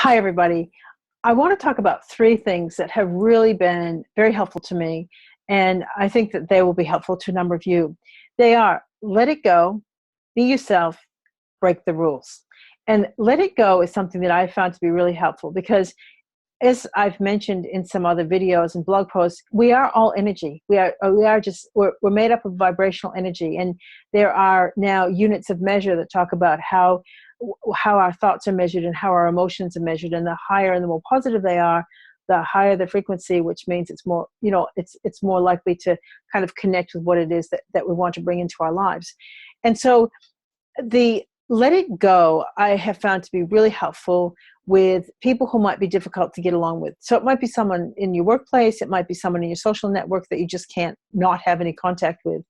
Hi, everybody. I want to talk about three things that have really been very helpful to me, and I think that they will be helpful to a number of you. They are let it go, be yourself, break the rules. And let it go is something that I found to be really helpful because, as I've mentioned in some other videos and blog posts, we are all energy. We're made up of vibrational energy, and there are now units of measure that talk about how our thoughts are measured and how our emotions are measured. And the higher and the more positive they are, the higher the frequency, which means it's more, it's more likely to kind of connect with what it is that we want to bring into our lives. And so the let it go, I have found to be really helpful with people who might be difficult to get along with. So it might be someone in your workplace, it might be someone in your social network that you just can't not have any contact with.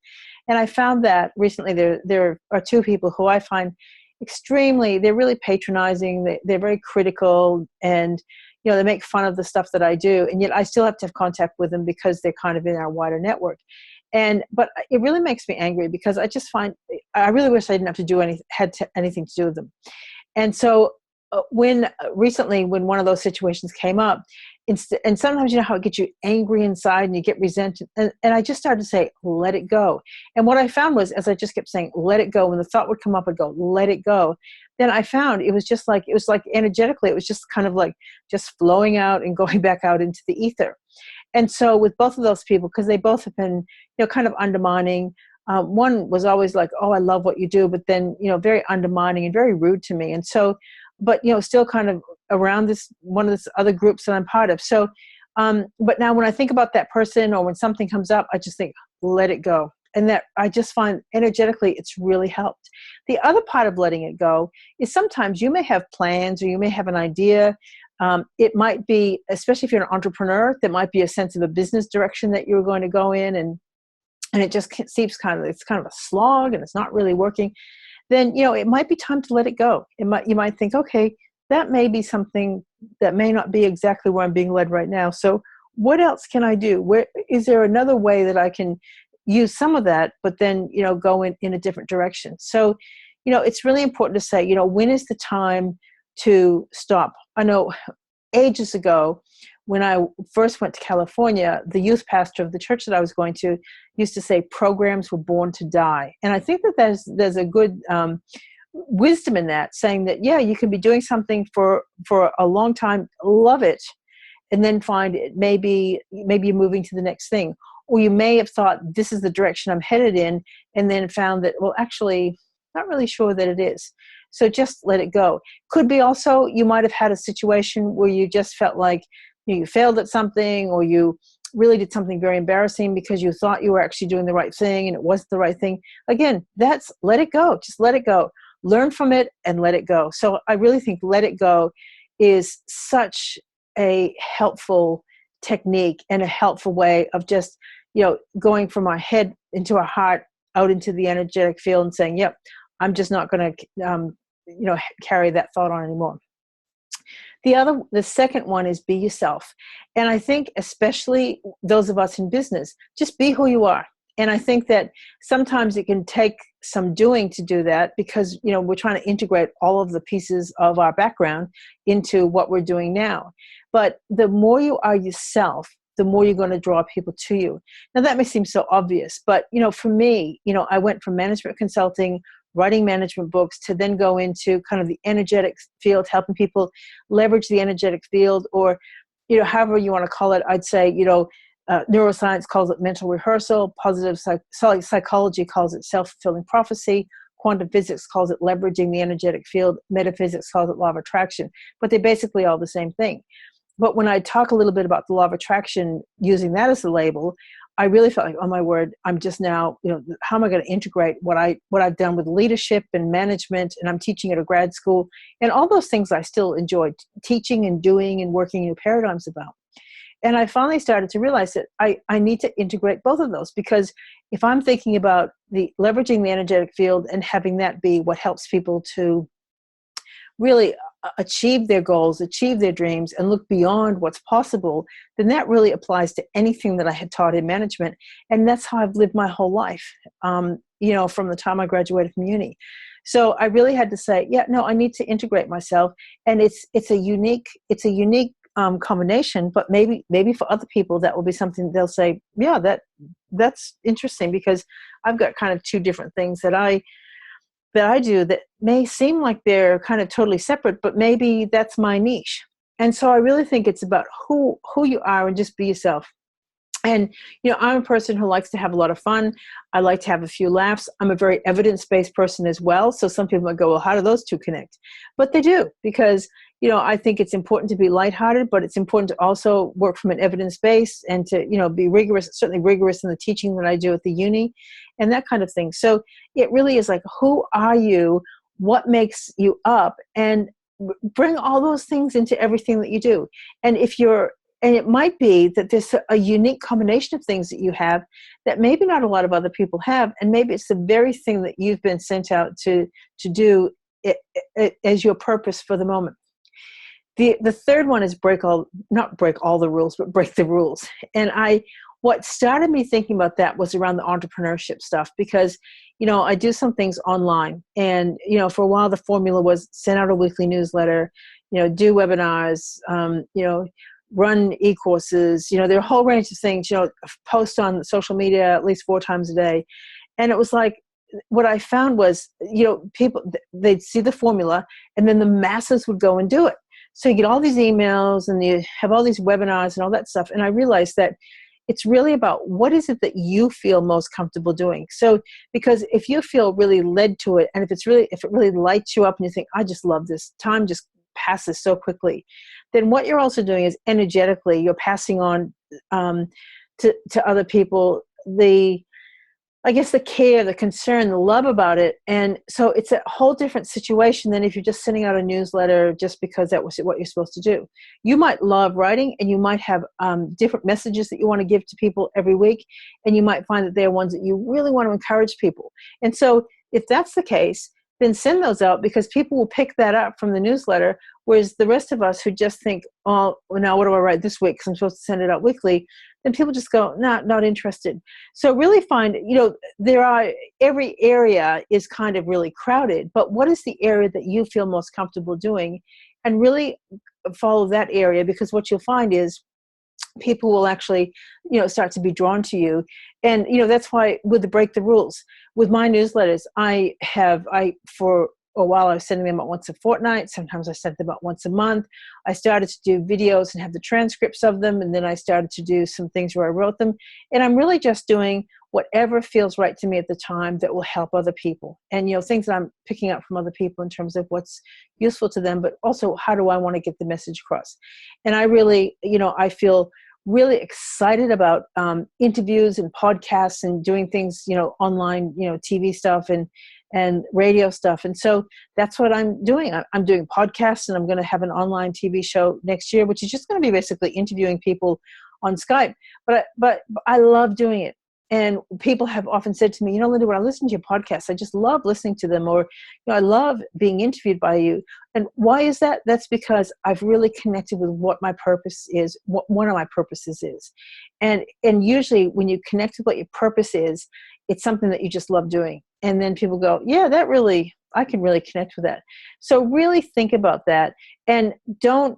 And I found that recently there are two people who I find they're really patronizing, they're very critical, and they make fun of the stuff that I do, and yet I still have to have contact with them because they're kind of in our wider network. But it really makes me angry because I really wish I didn't have to do anything to do with them. And so when one of those situations came up, and sometimes how it gets you angry inside and you get resented, and I just started to say, let it go. And what I found was, as I just kept saying, let it go, when the thought would come up, I'd go, let it go. Then I found it was like energetically, it was just kind of like just flowing out and going back out into the ether. And so with both of those people, because they both have been, kind of undermining. One was always like, oh, I love what you do, but then, very undermining and very rude to me. And so, but, still kind of around one of this other groups that I'm part of. So, but now when I think about that person or when something comes up, I just think, let it go. And that I just find energetically, it's really helped. The other part of letting it go is sometimes you may have plans or you may have an idea. It might be, especially if you're an entrepreneur, there might be a sense of a business direction that you're going to go in, and it just seems it's kind of a slog and it's not really working. Then, it might be time to let it go. You might think, okay, that may be something that may not be exactly where I'm being led right now. So what else can I do? Is there another way that I can use some of that, but then, go in a different direction? So, it's really important to say, when is the time to stop? I know ages ago, when I first went to California, the youth pastor of the church that I was going to used to say, programs were born to die. And I think that there's a good wisdom in that, saying that, yeah, you can be doing something for a long time, love it, and then find it maybe you're moving to the next thing. Or you may have thought, this is the direction I'm headed in, and then found that, well, actually, not really sure that it is. So just let it go. Could be also, you might have had a situation where you just felt like you failed at something, or you really did something very embarrassing because you thought you were actually doing the right thing and it wasn't the right thing. Again, that's let it go. Just let it go. Learn from it and let it go. So I really think let it go is such a helpful technique and a helpful way of just, going from our head into our heart, out into the energetic field, and saying, yep, I'm just not going to, carry that thought on anymore. The second one is be yourself. And I think especially those of us in business, just be who you are. And I think that sometimes it can take some doing to do that because, we're trying to integrate all of the pieces of our background into what we're doing now. But the more you are yourself, the more you're going to draw people to you. Now that may seem so obvious, but, for me, I went from management consulting, writing management books, to then go into kind of the energetic field, helping people leverage the energetic field, or, however you want to call it. I'd say, neuroscience calls it mental rehearsal, positive psychology calls it self-fulfilling prophecy, quantum physics calls it leveraging the energetic field, metaphysics calls it law of attraction, but they're basically all the same thing. But when I talk a little bit about the law of attraction, using that as a label, I really felt like, oh my word, I'm just now, how am I going to integrate what I've done with leadership and management, and I'm teaching at a grad school, and all those things I still enjoyed teaching and doing and working in paradigms about. And I finally started to realize that I need to integrate both of those, because if I'm thinking about leveraging the energetic field and having that be what helps people to really achieve their goals, achieve their dreams, and look beyond what's possible, then that really applies to anything that I had taught in management. And that's how I've lived my whole life, from the time I graduated from uni. So I really had to say, yeah, no, I need to integrate myself. And it's a unique combination, but maybe for other people that will be something they'll say, yeah, that's interesting, because I've got kind of two different things that I do that may seem like they're kind of totally separate, but maybe that's my niche. And so I really think it's about who you are, and just be yourself. And, I'm a person who likes to have a lot of fun. I like to have a few laughs. I'm a very evidence-based person as well. So some people might go, well, how do those two connect? But they do, because, I think it's important to be lighthearted, but it's important to also work from an evidence base, and to, be rigorous, certainly rigorous in the teaching that I do at the uni and that kind of thing. So it really is like, who are you? What makes you up? And bring all those things into everything that you do. And it might be that there's a unique combination of things that you have that maybe not a lot of other people have, and maybe it's the very thing that you've been sent out to do it as your purpose for the moment. The third one is not break all the rules, but break the rules. And what started me thinking about that was around the entrepreneurship stuff, because, I do some things online, and, for a while the formula was send out a weekly newsletter, do webinars, run e-courses, there are a whole range of things, post on social media at least 4 times a day. And it was like, what I found was, people, they'd see the formula, and then the masses would go and do it. So you get all these emails, and you have all these webinars and all that stuff. And I realized that it's really about what is it that you feel most comfortable doing. So, because if you feel really led to it, and if it really lights you up, and you think, I just love this, time just passes so quickly, then what you're also doing is energetically you're passing on to other people the care, the concern, the love about it. And so it's a whole different situation than if you're just sending out a newsletter just because that was what you're supposed to do. You might love writing, and you might have different messages that you want to give to people every week, and you might find that they're ones that you really want to encourage people. And so if that's the case, then send those out, because people will pick that up from the newsletter. Whereas the rest of us who just think, oh, now what do I write this week because I'm supposed to send it out weekly, then people just go, not interested. So really find, every area is kind of really crowded, but what is the area that you feel most comfortable doing? And really follow that area, because what you'll find is people will actually, start to be drawn to you. And, that's why with the break the rules, with my newsletters, for a while I was sending them out once a fortnight. Sometimes I sent them out once a month. I started to do videos and have the transcripts of them. And then I started to do some things where I wrote them. And I'm really just doing whatever feels right to me at the time that will help other people. And, things that I'm picking up from other people in terms of what's useful to them, but also how do I want to get the message across? And I really, I feel really excited about interviews and podcasts and doing things, online, TV stuff and radio stuff. And so that's what I'm doing. I'm doing podcasts, and I'm going to have an online TV show next year, which is just going to be basically interviewing people on Skype. But I love doing it. And people have often said to me, Linda, when I listen to your podcasts, I just love listening to them, or, I love being interviewed by you. And why is that? That's because I've really connected with what my purpose is, what one of my purposes is. And usually when you connect with what your purpose is, it's something that you just love doing. And then people go, yeah, I can really connect with that. So really think about that, and don't,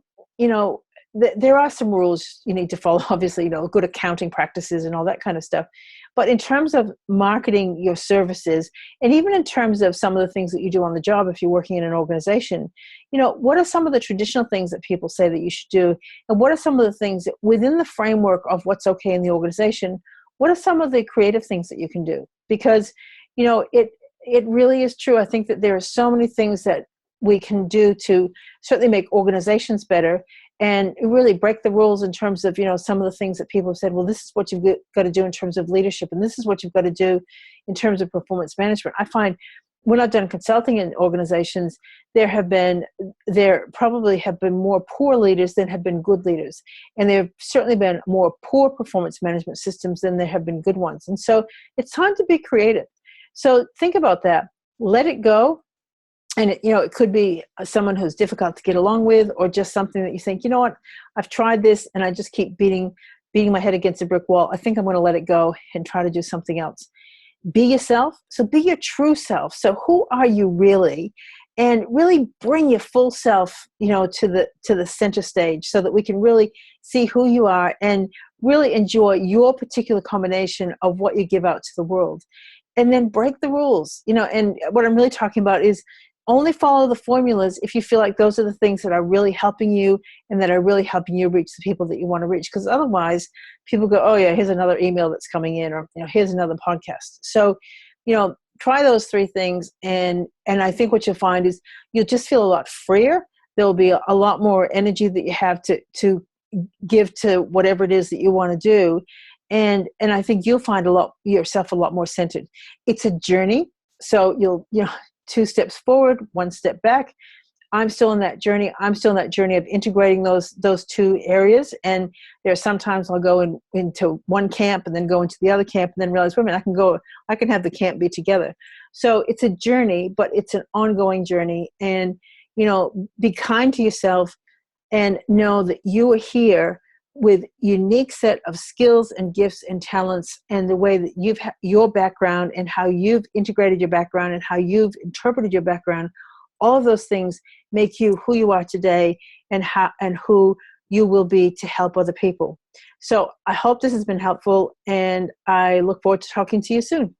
there are some rules you need to follow, obviously, good accounting practices and all that kind of stuff. But in terms of marketing your services, and even in terms of some of the things that you do on the job, if you're working in an organization, what are some of the traditional things that people say that you should do? And what are some of the things that within the framework of what's okay in the organization, what are some of the creative things that you can do? Because, it really is true. I think that there are so many things that we can do to certainly make organizations better, and really break the rules in terms of, some of the things that people have said, well, this is what you've got to do in terms of leadership, and this is what you've got to do in terms of performance management. I find when I've done consulting in organizations, there probably have been more poor leaders than have been good leaders. And there have certainly been more poor performance management systems than there have been good ones. And so it's time to be creative. So think about that. Let it go. And it could be someone who's difficult to get along with, or just something that you think, what, I've tried this and I just keep beating my head against a brick wall. I think I'm going to let it go and try to do something else. be yourself. So be your true self. So who are you really? And really bring your full self, to the center stage, so that we can really see who you are and really enjoy your particular combination of what you give out to the world. And then break the rules, and what I'm really talking about is only follow the formulas if you feel like those are the things that are really helping you and that are really helping you reach the people that you want to reach. Because otherwise people go, oh yeah, here's another email that's coming in, or here's another podcast. So try those three things, and I think what you'll find is you'll just feel a lot freer. There'll be a lot more energy that you have to give to whatever it is that you want to do, and I think you'll find yourself a lot more centered. It's a journey, so you'll 2 steps forward, 1 step back. I'm still in that journey. I'm still in that journey of integrating those 2 areas. And there's sometimes I'll go into one camp and then go into the other camp and then realize, wait a minute, I can have the camp be together. So it's a journey, but it's an ongoing journey. And, be kind to yourself and know that you are here with unique set of skills and gifts and talents, and the way that you've your background and how you've integrated your background and how you've interpreted your background. All of those things make you who you are today, and who you will be to help other people. So I hope this has been helpful, and I look forward to talking to you soon.